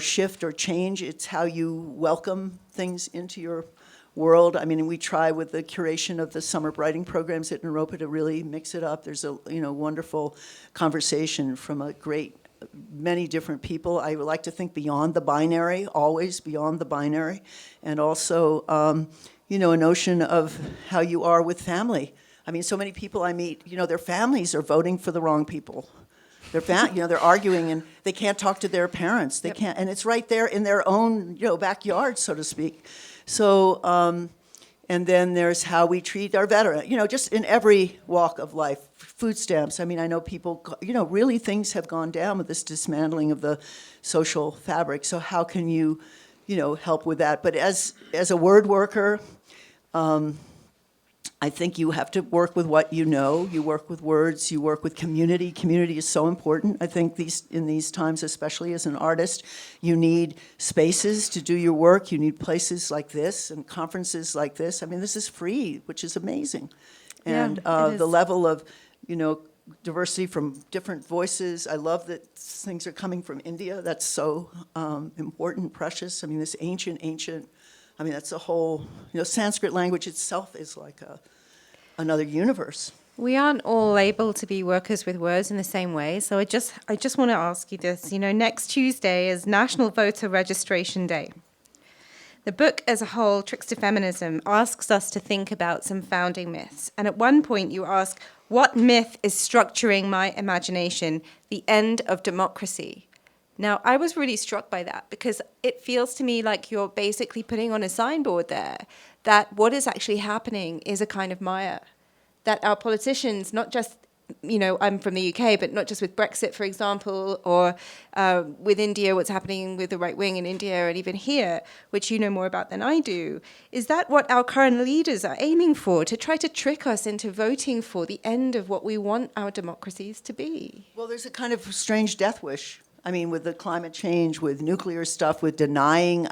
S2: shift or change, it's how you welcome things into your world. I mean, we try with the curation of the summer writing programs at Naropa to really mix it up. There's a wonderful conversation from many different people. I would like to think beyond the binary, always beyond the binary, and also a notion of how you are with family. I mean, so many people I meet, their families are voting for the wrong people. They're arguing and they can't talk to their parents. They can't, and it's right there in their own backyard, so to speak. So, and then there's how we treat our veterans, just in every walk of life. Food stamps, I mean, I know people, really things have gone down with this dismantling of the social fabric. So how can you, help with that? But as a word worker, I think you have to work with what you know. You work with words, you work with community. Community is so important. I think in these times, especially as an artist, you need spaces to do your work. You need places like this and conferences like this. I mean, this is free, which is amazing. And the level of, diversity from different voices. I love that things are coming from India. That's so important, precious. I mean, this ancient, I mean, that's a whole, Sanskrit language itself is like another universe.
S1: We aren't all able to be workers with words in the same way. So I just want to ask you this. Next Tuesday is National Voter Registration Day. The book as a whole, Trickster Feminism, asks us to think about some founding myths. And at one point you ask, what myth is structuring my imagination? The end of democracy. Now, I was really struck by that because it feels to me like you're basically putting on a signboard there that what is actually happening is a kind of Maya. That our politicians, not just, I'm from the UK, but not just with Brexit, for example, or with India, what's happening with the right wing in India, and even here, which you know more about than I do, is that what our current leaders are aiming for, to try to trick us into voting for the end of what we want our democracies to be?
S2: Well, there's a kind of strange death wish. I mean, with the climate change, with nuclear stuff, with denying,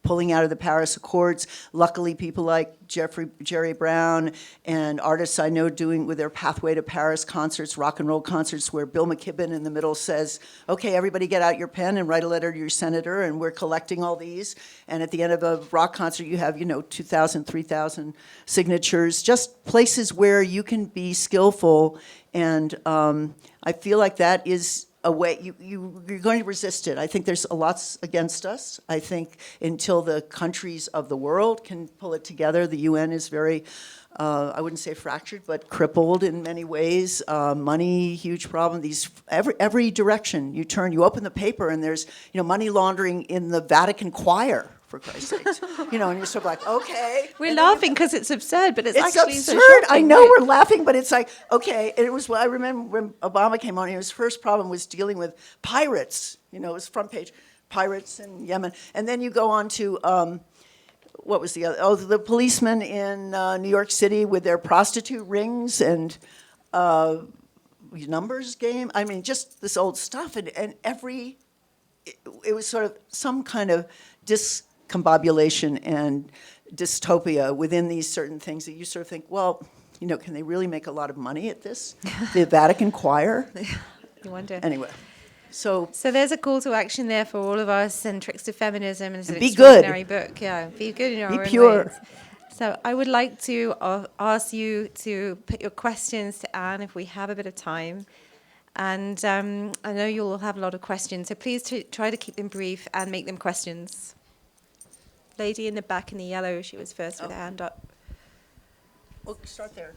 S2: pulling out of the Paris Accords. Luckily, people like Jerry Brown and artists I know doing with their Pathway to Paris concerts, rock and roll concerts, where Bill McKibben in the middle says, okay, everybody get out your pen and write a letter to your senator, and we're collecting all these. And at the end of a rock concert, you have, 2,000, 3,000 signatures, just places where you can be skillful. And I feel like that is a way you're going to resist it. I think there's a lot against us. I think until the countries of the world can pull it together, the UN is very, I wouldn't say fractured, but crippled in many ways. Money, huge problem. Every direction you turn, you open the paper and there's money laundering in the Vatican choir. For Christ's sakes, and you're sort of like, okay.
S1: We're laughing because it's absurd, but it's actually
S2: absurd.
S1: So shocking.
S2: I know we're laughing, but it's like, okay. And it was, I remember when Obama came on, his first problem was dealing with pirates. It was front page, pirates in Yemen. And then you go on to, what was the other? Oh, the policemen in New York City with their prostitute rings and numbers game. I mean, just this old stuff. And it was sort of some kind of discombobulation and dystopia within these certain things that you sort of think, well, can they really make a lot of money at this? The Vatican choir?
S1: You wonder.
S2: Anyway, so
S1: there's a call to action there for all of us, and Trickster Feminism is an
S2: be
S1: extraordinary book. Yeah, be good in your own
S2: pure.
S1: ways. So I would like to ask you to put your questions to Anne if we have a bit of time. And I know you'll have a lot of questions, so please try to keep them brief and make them questions. Lady in the back in the yellow, she was first with her hand up.
S2: We'll start there.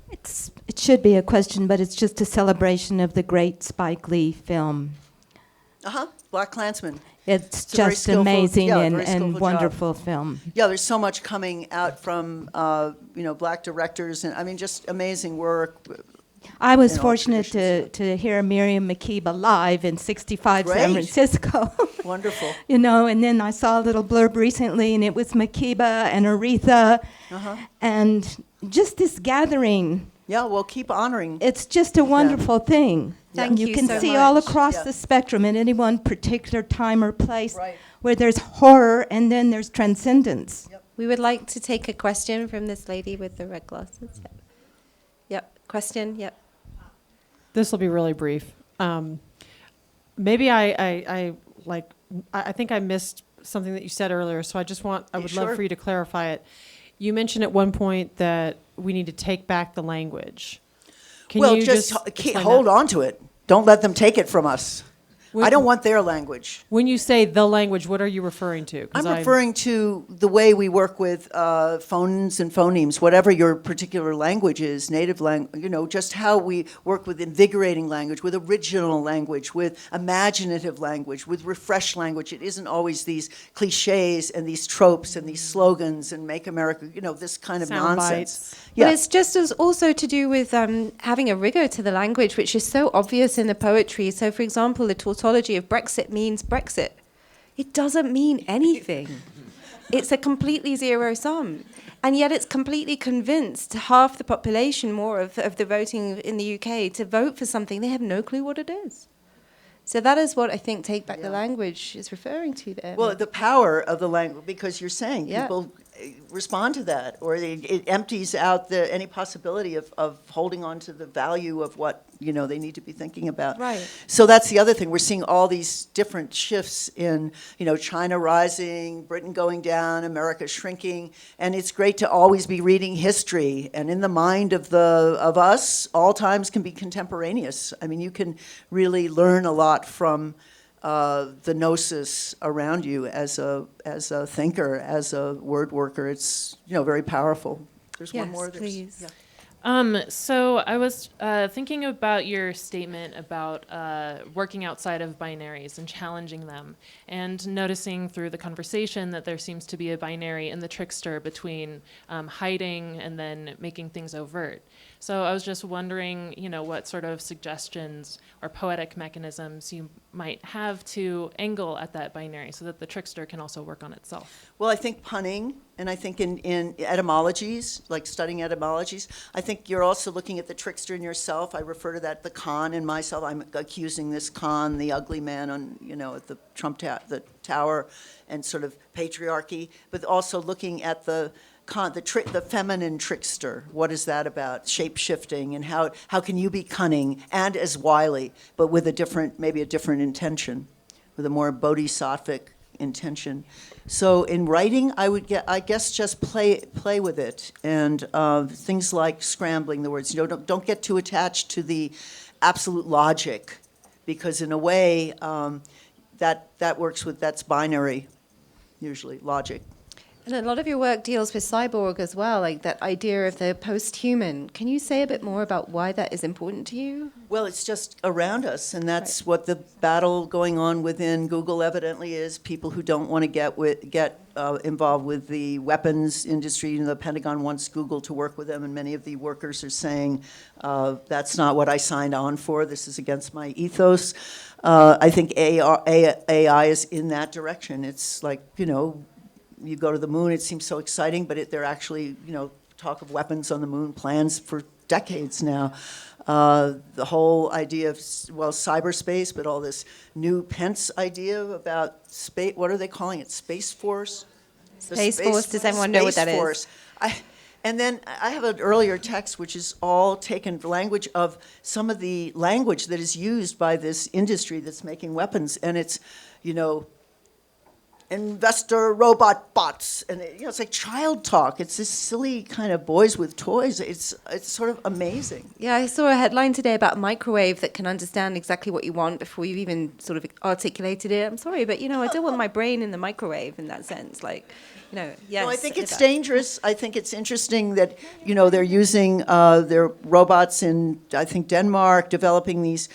S4: It should be a question, but it's just a celebration of the great Spike Lee film.
S2: Black Klansman.
S4: It's
S2: a very
S4: just
S2: skillful-
S4: amazing
S2: yeah,
S4: and
S2: very skillful
S4: wonderful film.
S2: Yeah, there's so much coming out from Black directors, and just amazing work.
S4: I was
S2: in all
S4: fortunate
S2: traditions.
S4: to hear Miriam Makeba live in '65 San
S2: Great.
S4: Francisco.
S2: Wonderful.
S4: You know, and then I saw a little blurb recently, and it was Makeba and Aretha,
S2: Uh-huh.
S4: and just this gathering.
S2: Yeah, well, keep honoring.
S4: It's just a wonderful thing.
S1: Thank
S4: And
S1: you
S4: you can
S1: so
S4: see all
S1: much.
S4: across
S2: Yeah.
S4: the spectrum at any one particular time or place
S2: Right.
S4: where there's horror and then there's transcendence.
S1: We would like to take a question from this lady with the red glasses. Yep. Question. Yep.
S5: This will be really brief. Maybe I think I missed something that you said earlier, so I would love
S2: Sure.
S5: for you to clarify it. You mentioned at one point that we need to take back the language. Can
S2: Well,
S5: you
S2: just
S5: explain
S2: hold
S5: that?
S2: on to it. Don't let them take it from us.
S5: When-
S2: I don't want their language.
S5: When you say the language, what are you referring to? 'Cause
S2: I'm referring to the way we work with phones and phonemes, whatever your particular language is, native language, just how we work with invigorating language, with original language, with imaginative language, with refreshed language. It isn't always these cliches and these tropes and these slogans and make America, this kind of
S5: Sound
S2: nonsense.
S5: bites.
S2: Yeah.
S1: Well, it's just as also to do with having a rigor to the language, which is so obvious in the poetry. So, for example, the tautology of Brexit means Brexit. It doesn't mean anything. It's a completely zero sum. And yet it's completely convinced half the population more of the voting in the UK to vote for something they have no clue what it is. So that is what I think Take Back the Language is referring to there.
S2: Well, the power of the language, because you're saying
S1: Yeah.
S2: people respond to that, or it empties out any possibility of holding on to the value of what, they need to be thinking about.
S1: Right.
S2: So that's the other thing. We're seeing all these different shifts in, China rising, Britain going down, America shrinking, and it's great to always be reading history. And in the mind of us, all times can be contemporaneous. I mean, you can really learn a lot from the gnosis around you as a thinker, as a word worker. It's very powerful. There's one
S1: Yes,
S2: more.
S1: please.
S2: Yeah.
S6: So I was thinking about your statement about working outside of binaries and challenging them, and noticing through the conversation that there seems to be a binary in the trickster between hiding and then making things overt. So I was just wondering, what sort of suggestions or poetic mechanisms you might have to angle at that binary so that the trickster can also work on itself.
S2: Well, I think punning, and I think in etymologies, like studying etymologies, I think you're also looking at the trickster in yourself. I refer to that, the con in myself. I'm accusing this con, the ugly man on, at the the tower, and sort of patriarchy, but also looking at the feminine trickster. What is that about? Shape-shifting, and how can you be cunning and as wily, but with maybe a different intention, with a more bodhisattvic intention. So in writing, I guess just play with it, and things like scrambling the words. Don't get too attached to the absolute logic, because in a way that works that's binary, usually logic.
S1: And a lot of your work deals with cyborg as well, like that idea of the post-human. Can you say a bit more about why that is important to you?
S2: Well, it's just around us, and that's what the battle going on within Google evidently is. People who don't want to get involved with the weapons industry. The Pentagon wants Google to work with them, and many of the workers are saying, that's not what I signed on for. This is against my ethos. I think AI is in that direction. It's like, you go to the moon, it seems so exciting, but they're actually, talk of weapons on the moon, plans for decades now. The whole idea of, cyberspace, but all this new Pence idea about space, what are they calling it, Space Force? The
S1: Space Force, does everyone know what that is?
S2: Force. And then I have an earlier text which is all taken language of some of the language that is used by this industry that's making weapons, and it's, investor robot bots, and it's like child talk. It's this silly kind of boys with toys. It's sort of amazing.
S1: Yeah, I saw a headline today about a microwave that can understand exactly what you want before you've even sort of articulated it. I'm sorry, but I don't want my brain in the microwave in that sense. Yes.
S2: No, I think it's dangerous. I think it's interesting that they're using their robots in, I think, Denmark, developing these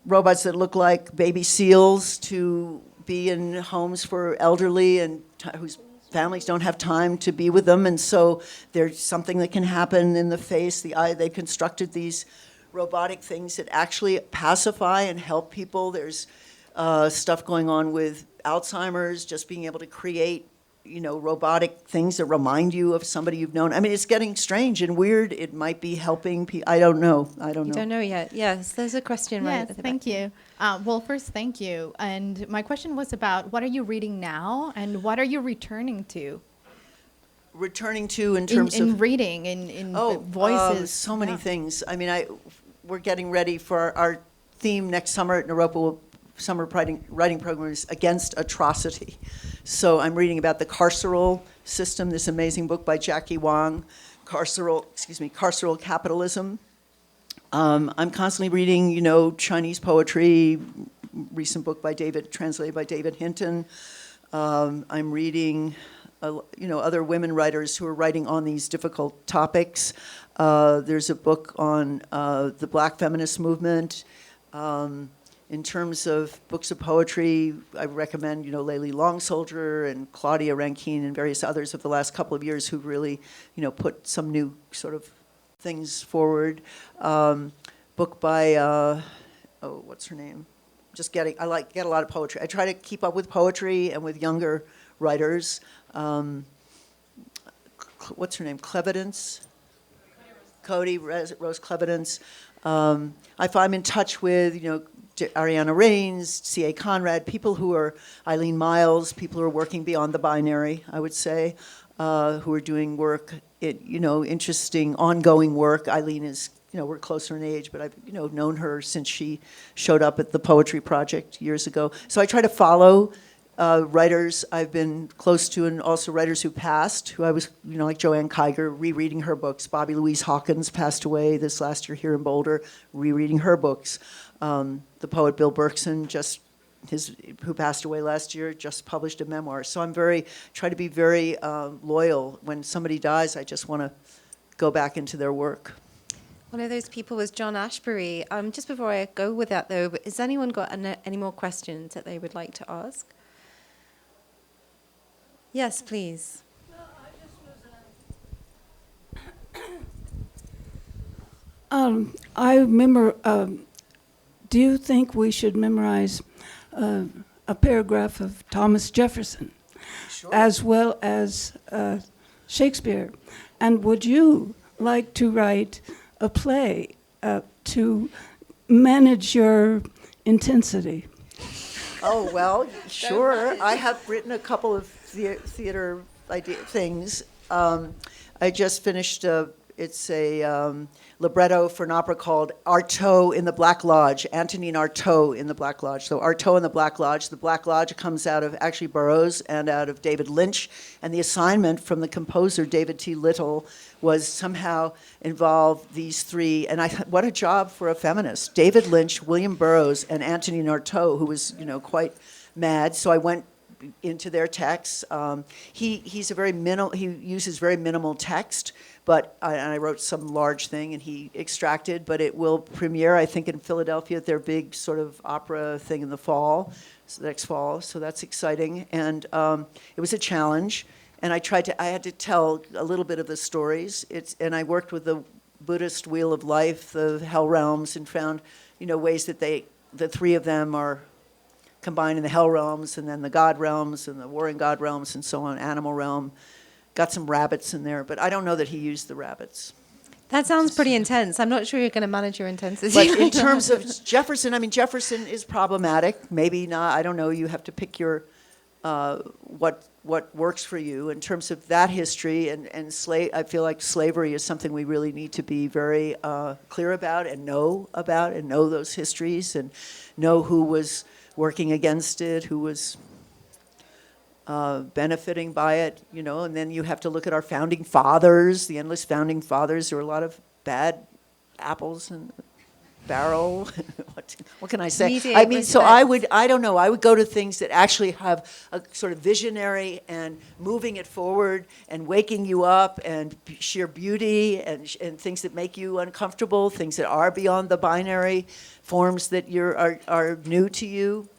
S2: robots that look like baby seals to be in homes for elderly and whose families don't have time to be with them, and so there's something that can happen in the face, the eye. They've constructed these robotic things that actually pacify and help people. There's stuff going on with Alzheimer's, just being able to create, robotic things that remind you of somebody you've known. I mean, it's getting strange and weird. It might be helping people. I don't know.
S1: You don't know yet. Yes, there's a question right
S7: Yes,
S1: at the
S7: thank
S1: back.
S7: you. Well, first, thank you. And my question was about what are you reading now and what are you returning to?
S2: Returning to in terms of
S7: reading, in voices.
S2: so many
S7: Yeah.
S2: things. I mean, we're getting ready for our theme next summer at Naropa summer writing program is against atrocity. So I'm reading about the carceral system, this amazing book by Jackie Wang, Carceral Capitalism. I'm constantly reading, Chinese poetry, recent book translated by David Hinton. I'm reading, other women writers who are writing on these difficult topics. There's a book on the Black feminist movement. In terms of books of poetry, I recommend, Layli Long Soldier and Claudia Rankine and various others of the last couple of years who've really, put some new sort of things forward. Book by, what's her name? Get a lot of poetry. I try to keep up with poetry and with younger writers. What's her name? Clevedence? Cody, Rose Clevedence. If I'm in touch with, Ariana Reines, C.A. Conrad, people who are, Eileen Miles, people who are working beyond the binary, I would say, who are doing work, interesting, ongoing work. Eileen is, we're closer in age, but I've, known her since she showed up at the Poetry Project years ago. So I try to follow writers I've been close to, and also writers who passed, who I was, like Joanne Kiger, rereading her books. Bobby Louise Hawkins passed away this last year here in Boulder, rereading her books. The poet Bill Berkson, who passed away last year, just published a memoir. So I'm try to be very loyal. When somebody dies, I just want to go back into their work.
S1: One of those people was John Ashbery. Just before I go with that, though, has anyone got any more questions that they would like to ask? Yes, please.
S8: I remember, do you think we should memorize a paragraph of Thomas Jefferson,
S2: Sure.
S8: as well as Shakespeare? And would you like to write a play to manage your intensity?
S2: Oh, well, sure. I have written a couple of theater things. I just finished it's a libretto for an opera called Artaud in the Black Lodge, Antonin Artaud in the Black Lodge. So Artaud in the Black Lodge. The Black Lodge comes out of actually Burroughs and out of David Lynch. And the assignment from the composer, David T. Little, was somehow involve these three. And what a job for a feminist. David Lynch, William Burroughs, and Antonin Artaud, who was, quite mad. So I went into their texts. He uses very minimal text, but I wrote some large thing and he extracted, but it will premiere, I think, in Philadelphia at their big sort of opera thing in the fall, next fall, so that's exciting. And it was a challenge, and I had to tell a little bit of the stories. And I worked with the Buddhist Wheel of Life, the Hell Realms, and found, ways that the three of them are combined in the Hell Realms, and then the God Realms, and the Warring God Realms, and so on, Animal Realm. Got some rabbits in there, but I don't know that he used the rabbits.
S1: That sounds pretty intense. I'm not sure you're going to manage your intensity.
S2: But in terms of Jefferson, Jefferson is problematic. Maybe not. I don't know. You have to pick your what works for you in terms of that history. And I feel like slavery is something we really need to be very clear about and know those histories and know who was working against it, who was benefiting by it, and then you have to look at our founding fathers, the endless founding fathers. There were a lot of bad apples in the barrel. What can I say? I would go to things that actually have a sort of visionary and moving it forward and waking you up and sheer beauty and things that make you uncomfortable, things that are beyond the binary, forms that are new to you.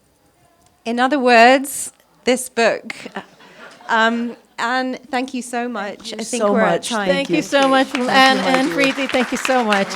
S1: In other words, this book. Anne, thank you so much.
S2: Thank you
S1: I think
S2: so
S1: we're
S2: much.
S1: at time.
S7: Thank you so much, Anne and Preti. Thank you so much.